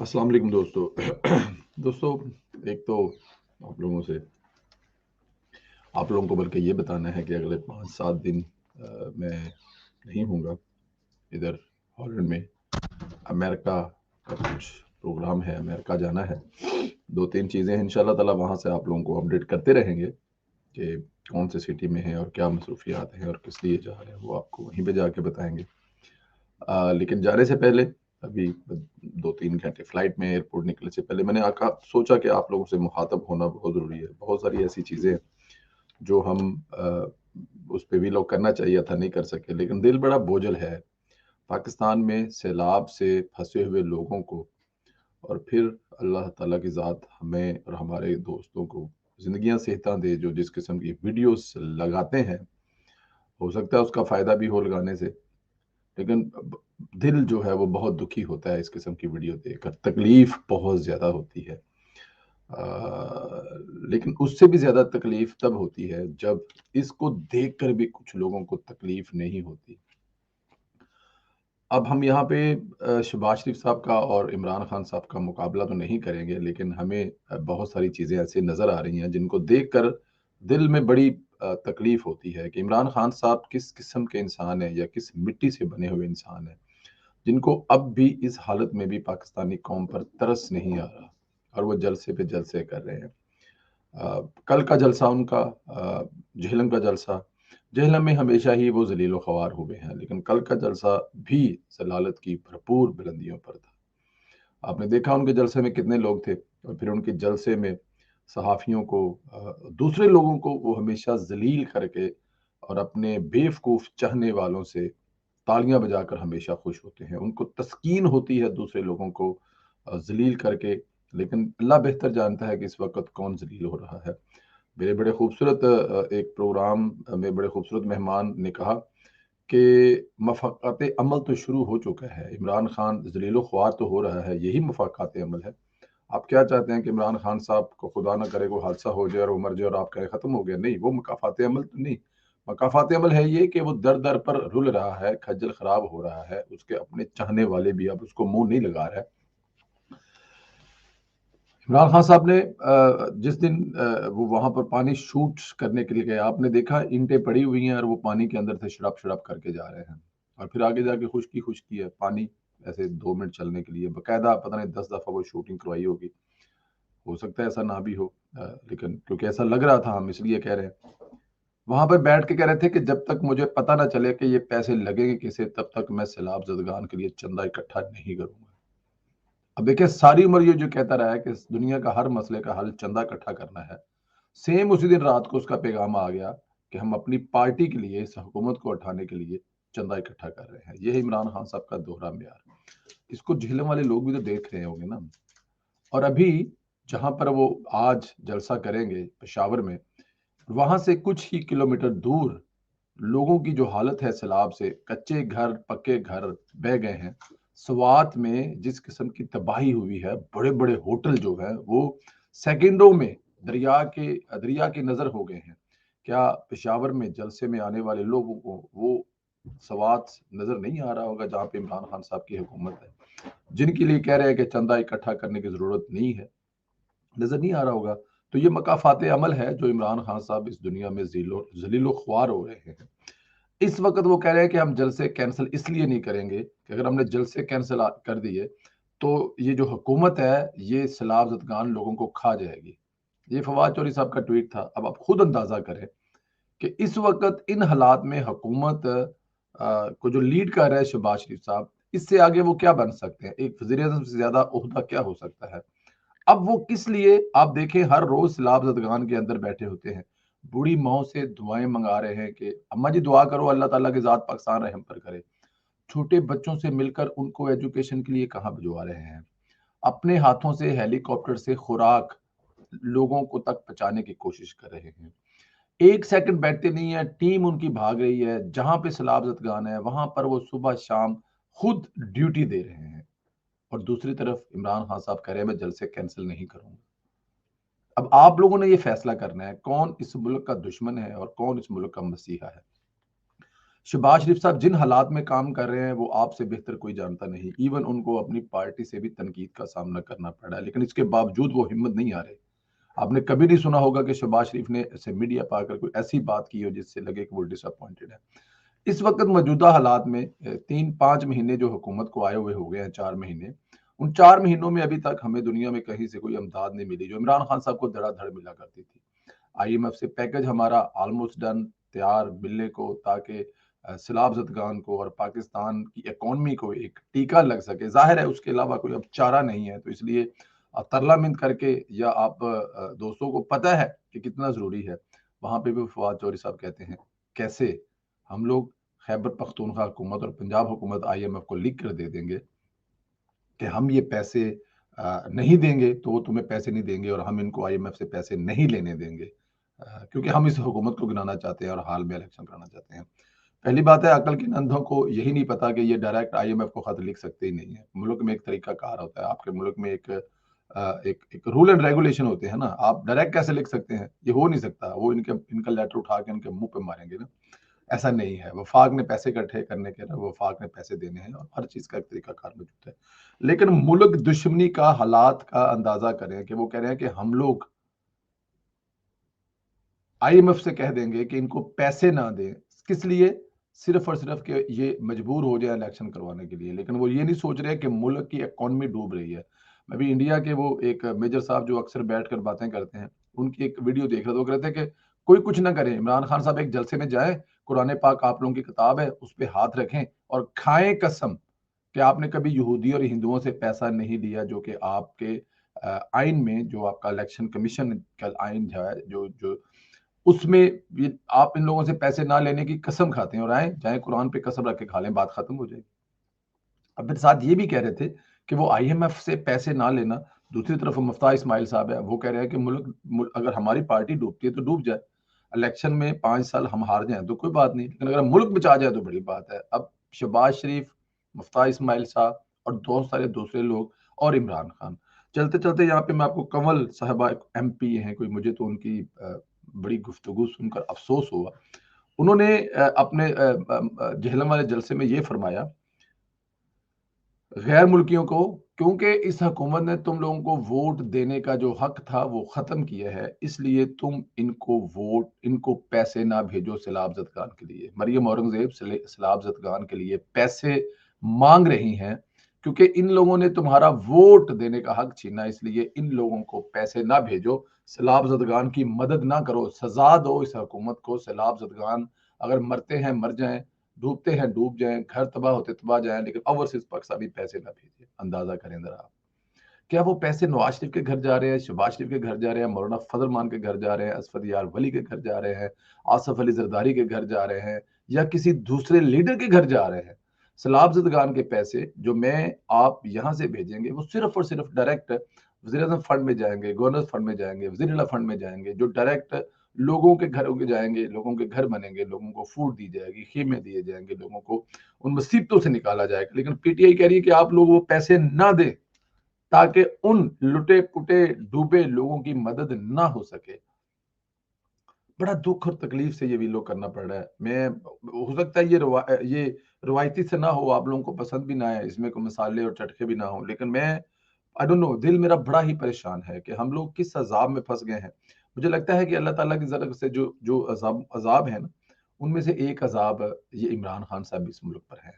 अस्सलाम वालेकुम दोस्तों एक तो आप लोगों से आप लोगों को बल्कि ये बताना है कि अगले 5-7 दिन मैं नहीं हूँगा इधर हॉलैंड में। अमेरिका का कुछ प्रोग्राम है, अमेरिका जाना है। 2-3 चीज़ें हैं, इंशाल्लाह ताला वहाँ से आप लोगों को अपडेट करते रहेंगे कि कौन सी सिटी में है और क्या मसरूफियात हैं और किस लिए जा रहे हैं, वो आपको वहीं पे जाके बताएंगे। लेकिन जाने से पहले अभी 2-3 घंटे फ्लाइट में एयरपोर्ट निकलने से पहले मैंने आका सोचा कि आप लोगों से मुखातब होना बहुत ज़रूरी है। बहुत सारी ऐसी चीज़ें हैं जो हम उस पे व्लॉग करना चाहिए था, नहीं कर सके, लेकिन दिल बड़ा बोझल है। पाकिस्तान में सैलाब से फंसे हुए लोगों को और फिर अल्लाह ताला की ज़ात हमें और हमारे दोस्तों को ज़िंदगियाँ सेहता दे, जो जिस किस्म की वीडियोस लगाते हैं, हो सकता है उसका फ़ायदा भी हो लगाने से, लेकिन दिल जो है वो बहुत दुखी होता है इस किस्म की वीडियो देखकर, तकलीफ बहुत ज़्यादा होती है। लेकिन उससे भी ज़्यादा तकलीफ तब होती है जब इसको देखकर भी कुछ लोगों को तकलीफ नहीं होती। अब हम यहाँ पे शहबाज शरीफ साहब का और इमरान खान साहब का मुकाबला तो नहीं करेंगे, लेकिन हमें बहुत सारी चीज़ें ऐसे नज़र आ रही हैं जिनको देखकर दिल में बड़ी तकलीफ होती है कि इमरान खान साहब किस किस्म के इंसान हैं या किस मिट्टी से बने हुए इंसान हैं, जिनको अब भी इस हालत में भी पाकिस्तानी कौम पर तरस नहीं आ रहा और वो जलसे पे जलसे कर रहे हैं। कल का जलसा उनका, झेलम का जलसा, झेलम में हमेशा ही वो ज़लील व ख़वार हुए हैं, लेकिन कल का जलसा भी ज़लालत की भरपूर बुलंदियों पर था। आपने देखा उनके जलसे में कितने लोग थे और फिर उनके जलसे में सहाफ़ियों को, दूसरे लोगों को वो हमेशा ज़लील करके और अपने बेवकूफ़ चाहने वालों से तालियाँ बजाकर हमेशा खुश होते हैं। उनको तस्कीन होती है दूसरे लोगों को ज़लील करके, लेकिन अल्लाह बेहतर जानता है कि इस वक़्त कौन ज़लील हो रहा है। मेरे बड़े खूबसूरत एक प्रोग्राम में बड़े खूबसूरत मेहमान ने कहा कि मफ़ाक़ात अमल तो शुरू हो चुका है, इमरान खान ज़लील-ओ-ख़वार तो हो रहा है, यही मफ़ाक़ात अमल है। आप क्या चाहते हैं कि इमरान खान साहब को खुदा ना करे कोई हादसा हो जाए और वो मर जाए और आप कहें ख़त्म हो गया? नहीं, वो मकाफ़ात अमल तो नहीं। मकाफ़ात अमल है ये कि वो दर-दर पर रुल रहा है, खज्जल ख़राब हो रहा है, उसके अपने चाहने वाले भी अब उसको मुँह नहीं लगा रहे हैं। इमरान खान साहब ने जिस दिन वो वहाँ पर पानी शूट करने के लिए गए, आपने देखा ईंटें पड़ी हुई हैं और वो पानी के अंदर से शड़प-शड़प करके जा रहे हैं और फिर आगे जाके खुशकी-खुशकी है, पानी ऐसे 2 मिनट चलने के लिए, बाकायदा पता नहीं 10 दफ़ा वो शूटिंग करवाई होगी। हो सकता है ऐसा ना भी हो, लेकिन क्योंकि ऐसा लग रहा था हम इसलिए कह रहे हैं। वहाँ पर बैठ के कह रहे थे कि जब तक मुझे पता ना चले कि ये पैसे लगेंगे किसे, तब तक मैं सैलाब ज़दगान के लिए चंदा इकट्ठा नहीं करूँगा। अब देखिए सारी उम्र ये जो कहता रहा है कि इस दुनिया का हर मसले का हल चंदा इकट्ठा करना है। सेम उसी दिन रात को उसका पैगाम आ गया कि हम अपनी पार्टी के लिए, इस हुकूमत को उठाने के लिए चंदा इकट्ठा कर रहे हैं। ये है इमरान खान साहब का दोहरा म्यार। इसको झेलने वाले लोग भी तो देख रहे होंगे ना। और अभी जहाँ पर वो आज जलसा करेंगे पेशावर में, वहाँ से कुछ ही किलोमीटर दूर लोगों की जो हालत है सैलाब से, कच्चे घर, पक्के घर बह गए हैं। स्वात में जिस किस्म की तबाही हुई है, बड़े-बड़े होटल जो हैं, वो सेकंडों में दरिया की नज़र हो गए हैं। क्या पेशावर में जलसे में आने वाले लोगों को वो स्वात नज़र नहीं आ रहा होगा जहाँ पे इमरान खान साहब की हुकूमत है? जिनके लिए कह रहे हैं कि चंदा इकट्ठा करने की ज़रूरत नहीं है, नज़र नहीं आ रहा होगा। तो ये मकाफ़ात अमल है जो इमरान खान साहब इस दुनिया में ज़लील-ओ-ख़वार हो रहे हैं। इस वक़्त वो कह रहे हैं कि हम जलसे कैंसल इसलिए नहीं करेंगे कि अगर हमने जलसे कैंसल कर दिए, तो ये जो हुकूमत है, ये सैलाब ज़दगान लोगों को खा जाएगी। ये फवाद चौधरी साहब का ट्वीट था। अब आप खुद अंदाज़ा करें कि इस वक़्त इन हालात में हुकूमत को जो लीड कर रहे हैं शहबाज शरीफ साहब, इससे आगे वो क्या बन सकते हैं? एक वज़ीर-ए-आज़म से ज़्यादा ओहदा क्या हो सकता है? अब वो किस लिए आप देखें हर रोज़ सैलाब ज़दगान के अंदर बैठे होते हैं। बूढ़ी माँओं से दुआएँ मँगा रहे हैं कि अम्मा जी दुआ करो अल्लाह ताला की ज़ात पाकिस्तान रहम पर करे। छोटे बच्चों से मिलकर उनको एजुकेशन के लिए कहाँ भिजवा रहे हैं। अपने हाथों से हेलीकॉप्टर से खुराक लोगों को तक पहुँचाने की कोशिश कर रहे हैं। 1 सेकंड बैठते नहीं है, टीम उनकी भाग रही है, जहाँ पे सैलाब ज़दगान है, वहाँ पर वो सुबह-शाम खुद ड्यूटी दे रहे हैं और दूसरी तरफ इमरान खान साहब कह रहे हैं मैं जलसे कैंसल नहीं करूँगा। अब आप लोगों ने ये फैसला करना है, कौन इस मुल्क का दुश्मन है और कौन इस मुल्क का मसीहा है। शहबाज शरीफ साहब जिन हालात में काम कर रहे हैं वो आपसे बेहतर कोई जानता नहीं। इवन उनको अपनी पार्टी से भी तनकीद का सामना करना पड़ा है, लेकिन इसके बावजूद वो हिम्मत नहीं हारे। आपने कभी नहीं सुना होगा कि शहबाज शरीफ ने ऐसे मीडिया पर आकर कोई ऐसी बात की हो जिससे लगे कि वो डिसअपॉइंटेड है। इस वक्त मौजूदा हालात में 3-5 महीने जो हुकूमत को आए हुए हो गए हैं, 4 महीने, उन 4 महीनों में अभी तक हमें दुनिया में कहीं से कोई इमदाद नहीं मिली जो इमरान खान साहब को धड़ाधड़ मिला करती थी। आईएमएफ से पैकेज हमारा ऑलमोस्ट डन, तैयार मिलने को, ताकि सैलाब ज़दगान को और पाकिस्तान की इकोनॉमी को एक टीका लग सके। ज़ाहिर है उसके अलावा कोई अब चारा नहीं है, तो इसलिए तरला मिन्त करके या आप दोस्तों को पता है कि कितना ज़रूरी है। वहाँ पे भी फवाद चौधरी साहब कहते हैं, कैसे हम लोग खैबर पख्तूनख्वा हुकूमत और पंजाब हुकूमत आईएमएफ को लिख कर दे देंगे कि हम ये पैसे नहीं देंगे तो वो तुम्हें पैसे नहीं देंगे, और हम इनको आईएमएफ से पैसे नहीं लेने देंगे, क्योंकि हम इस हुकूमत को गिनाना चाहते हैं और हाल में इलेक्शन कराना चाहते हैं। पहली बात है, अकल के अंधों को यही नहीं पता कि ये डायरेक्ट आईएमएफ को खत लिख सकते ही नहीं है। मुल्क में एक तरीका कार होता है, आपके मुल्क में एक रूल एंड रेगुलेशन होते हैं ना। आप डायरेक्ट कैसे लिख सकते हैं? ये हो नहीं सकता। वो इनका लेटर उठा के इनके मुंह पे मारेंगे ना। ऐसा नहीं है। वफाक ने पैसे इकट्ठे करने के ना, वफाक ने पैसे देने हैं और हर चीज का एक तरीका कार मौजूद है। लेकिन मुल्क दुश्मनी का हालात का अंदाजा करें कि वो कह रहे हैं कि हम लोग आईएमएफ से कह देंगे कि इनको पैसे ना दें। किस लिए? सिर्फ और सिर्फ कि ये मजबूर हो जाए इलेक्शन करवाने के लिए। लेकिन वो ये नहीं सोच रहे कि मुल्क की इकोनॉमी डूब रही है। मैं भी इंडिया के वो एक मेजर साहब जो अक्सर बैठकर बातें करते हैं, उनकी एक वीडियो देख रहा था। वो कहते हैं कि कोई कुछ ना करे, इमरान खान साहब एक जलसे में जाए, कुरान पाक आप लोगों की किताब है, उस पे हाथ रखें और खाएं कसम कि आपने कभी यहूदी और हिंदुओं से पैसा नहीं लिया, जो कि आपके आइन में, जो आपका इलेक्शन कमीशन का आइन है, जो जो उसमें ये आप इन लोगों से पैसे ना लेने की कसम खाते हैं, और आए जाए कुरान पे कसम रख के खा लें, बात खत्म हो जाएगी। अब मेरे साथ ये भी कह रहे थे कि वो आईएमएफ से पैसे ना लेना। दूसरी तरफ मुफ्ता इस्माइल साहब है, वो कह रहे हैं कि अगर हमारी पार्टी डूबती है तो डूब जाए, इलेक्शन में 5 साल हम हार जाएं तो कोई बात नहीं, लेकिन अगर मुल्क बचा जाए तो बड़ी बात है। अब शहबाज शरीफ, मुफ्ता इस्माइल साहब और बहुत सारे दूसरे लोग और इमरान खान, चलते चलते यहाँ पे मैं आपको कंवल साहबा एमपी हैं कोई, मुझे तो उनकी बड़ी गुफ्तगू सुनकर अफसोस हुआ। उन्होंने अपने जेहलम वाले जलसे में ये फरमाया, गैर मुल्कियों को, क्योंकि इस हुकूमत ने तुम लोगों को वोट देने का जो हक था वो खत्म किया है, इसलिए तुम इनको पैसे ना भेजो सैलाब ज़दगान के लिए। मरियम औरंगजेब सैलाब ज़दगान के लिए पैसे मांग रही हैं, क्योंकि इन लोगों ने तुम्हारा वोट देने का हक छीना, इसलिए इन लोगों को पैसे ना भेजो, सैलाब ज़दगान की मदद ना करो, सजा दो इस हुकूमत को। सैलाब ज़दगान अगर मरते हैं मर जाएं, डूबते हैं डूब जाएं, घर तबाह होते तबाह जाएं, लेकिन ओवरसीज पाकिस्तानी पैसे ना भेजें। अंदाजा करें जरा आप, क्या वो पैसे नवाज शरीफ के घर जा रहे हैं, शहबाज शरीफ के घर जा रहे हैं, मौलाना फजल मान के घर जा रहे हैं, असफद यार वली के घर जा रहे हैं, आसफ अली जरदारी के घर जा रहे हैं, या किसी दूसरे लीडर के घर जा रहे हैं? सैलाब ज़दगान के पैसे जो मैं आप यहाँ से भेजेंगे वो सिर्फ और सिर्फ डायरेक्ट वज़ीर-ए-आज़म फंड में जाएंगे, गवर्नर फंड में जाएंगे, वज़ीर अला फंड में जाएंगे, जो डायरेक्ट लोगों के घरों के जाएंगे, लोगों के घर बनेंगे, लोगों को फूड दी जाएगी, खेमे दिए जाएंगे, लोगों को उन मुसीबतों से निकाला जाएगा। लेकिन पीटीआई कह रही है कि आप लोग वो पैसे ना दें, ताकि उन लुटे पुटे डूबे लोगों की मदद ना हो सके। बड़ा दुख और तकलीफ से ये भी लोग करना पड़ रहा है। मैं, हो सकता है ये रवायती से ना हो, आप लोगों को पसंद भी ना आए, इसमें कोई मसाले और चटके भी ना हो, लेकिन मैं आई डोंट नो, दिल मेरा बड़ा ही परेशान है कि हम लोग किस अजाब में फंस गए हैं। मुझे लगता है कि अल्लाह ताला की तरफ से जो जो अजाब अजाब है ना, उनमें से एक अजाब ये इमरान खान साहब इस मुल्क पर है।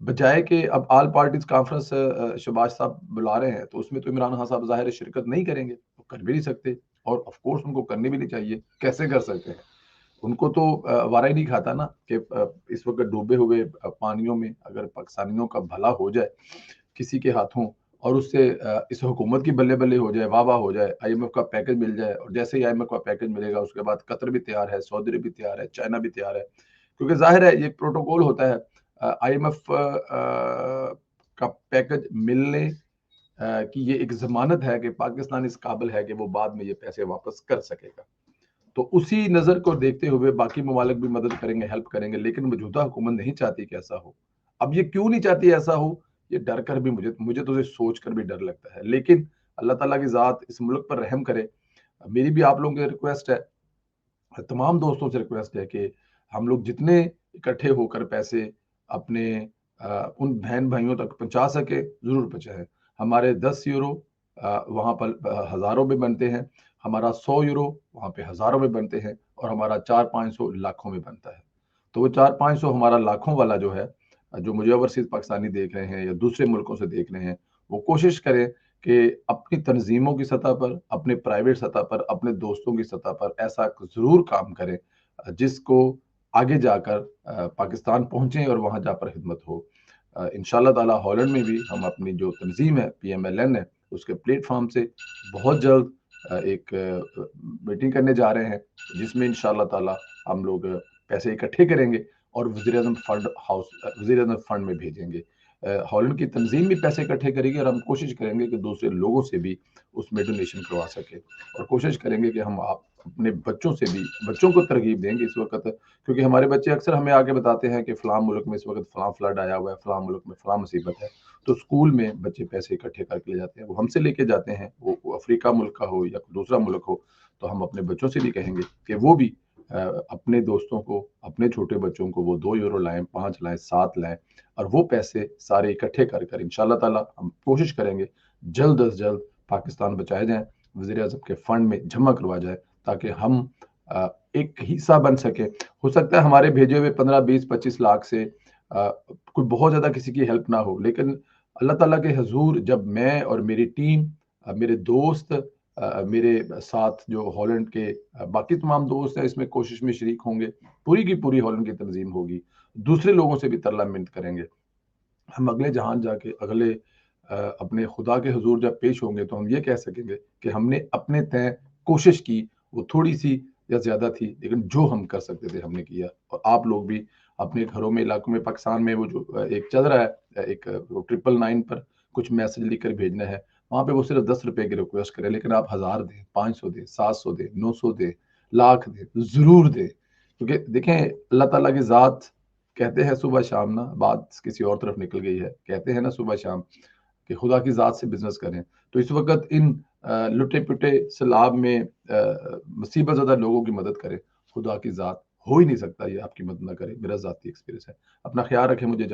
बजाय कि अब ऑल पार्टीज कॉन्फ्रेंस शहबाज साहब बुला रहे हैं, तो उसमें तो इमरान खान साहब ज़ाहिर है शिरकत नहीं करेंगे, वो कर भी नहीं सकते, और ऑफ कोर्स उनको करनी भी नहीं चाहिए। कैसे कर सकते हैं? उनको तो वारा ही नहीं खाता ना कि इस वक्त डूबे हुए पानियों में अगर पाकिस्तानियों का भला हो जाए किसी के हाथों, और उससे इस हुकूमत की बल्ले बल्ले हो जाए, वाह वाह हो जाए, आईएमएफ का पैकेज मिल जाए, और जैसे ही आईएमएफ का पैकेज मिलेगा उसके बाद कतर भी तैयार है, सऊदी अरब भी तैयार है, चाइना भी तैयार है, क्योंकि जाहिर है ये प्रोटोकॉल होता है आईएमएफ का पैकेज मिलने की ये एक जमानत है कि पाकिस्तान इस काबिल है कि वो बाद में ये पैसे वापस कर सकेगा। तो उसी नज़र को देखते हुए बाकी ममालिक भी मदद करेंगे, हेल्प करेंगे, लेकिन मौजूदा हुकूमत नहीं चाहती कि ऐसा हो। अब ये क्यों नहीं चाहती ऐसा हो, ये डर कर भी मुझे मुझे तो ये सोच कर भी डर लगता है। लेकिन अल्लाह ताला की ज़ात इस मुल्क पर रहम करे। मेरी भी आप लोगों से रिक्वेस्ट है, तमाम दोस्तों से रिक्वेस्ट है कि हम लोग जितने इकट्ठे होकर पैसे अपने उन बहन भाइयों तक पहुंचा सके, जरूर पहुंचाए। हमारे 10 यूरो वहां पर हजारों में बनते हैं, हमारा 100 यूरो वहां पे हजारों में बनते हैं, और हमारा 400-500 लाखों में बनता है। तो वो 400-500 हमारा लाखों वाला जो है, जो मुझे ओवरसीज पाकिस्तानी देख रहे हैं या दूसरे मुल्कों से देख रहे हैं, वो कोशिश करें कि अपनी तंजीमों की सतह पर, अपने प्राइवेट सतह पर, अपने दोस्तों की सतह पर ऐसा जरूर काम करें जिसको आगे जाकर पाकिस्तान पहुंचे और वहां जाकर खिदमत हो। इंशाल्लाह ताला हॉलैंड में भी हम अपनी जो तंजीम है PMLN है, उसके प्लेटफॉर्म से बहुत जल्द एक मीटिंग करने जा रहे हैं, जिसमें इंशाल्लाह ताला हम लोग पैसे इकट्ठे करेंगे और वज़ीर आज़म फंड में भेजेंगे। हॉलैंड की तंजीम भी पैसे इकट्ठे करेगी, और हम कोशिश करेंगे कि दूसरे लोगों से भी उसमें डोनेशन करवा सके, और कोशिश करेंगे कि हम आप अपने बच्चों से भी, बच्चों को तरगीब देंगे इस वक्त, क्योंकि हमारे बच्चे अक्सर हमें आके बताते हैं कि फलां मुल्क में इस वक्त फलां फ्लड आया हुआ है, फलां मुल्क में फलां मुसीबत है। तो स्कूल में बच्चे पैसे इकट्ठे करके ले जाते हैं, वो हमसे लेके जाते हैं, वो अफ्रीका मुल्क का हो या दूसरा मुल्क हो। तो हम अपने बच्चों से भी कहेंगे कि वो भी अपने दोस्तों को, अपने छोटे बच्चों को वो 2 यूरो लाएं, 5 लाएं, 7 लाएं, और वो पैसे सारे इकट्ठे कर कर इंशाल्लाह ताला हम कोशिश करेंगे जल्द अज जल्द पाकिस्तान बचाए जाएं, वज़ीर आज़म के फंड में जमा करवा जाए, ताकि हम एक हिस्सा बन सके। हो सकता है हमारे भेजे हुए 15, 20, 25 लाख से कोई बहुत ज़्यादा किसी की हेल्प ना हो, लेकिन अल्लाह ताला के हजूर जब मैं और मेरी टीम, मेरे दोस्त, मेरे साथ जो हॉलैंड के बाकी तमाम दोस्त हैं इसमें कोशिश में शरीक होंगे, पूरी की पूरी हॉलैंड की तंजीम होगी, दूसरे लोगों से भी तरला मिन्नत करेंगे। हम अगले जहान जाके अगले अपने खुदा के हजूर जब पेश होंगे, तो हम ये कह सकेंगे कि हमने अपने तय कोशिश की, वो थोड़ी सी या ज्यादा थी, लेकिन जो हम कर सकते थे हमने किया। और आप लोग भी अपने घरों में, इलाकों में, पाकिस्तान में वो जो एक चल रहा है, एक 999 पर कुछ मैसेज लिखकर भेजना है, वहां पे वो सिर्फ 10 रुपए की रिक्वेस्ट करें, लेकिन आप 1000 दें, 500 दें, 700 दें, 900 दें, लाख दें, जरूर दें। क्योंकि देखें, अल्लाह ताला की जात कहते हैं सुबह शाम ना, बात किसी और तरफ निकल गई है, कहते हैं ना सुबह शाम कि खुदा की जात से बिजनेस करें। तो इस वक्त इन लुटे पुटे सैलाब में मुसीबत ज़्यादा लोगों की मदद करें, खुदा की जात हो ही नहीं सकता ये आपकी मदद ना करे। मेरा जाती एक्सपीरियंस है। अपना ख्याल रखें, मुझे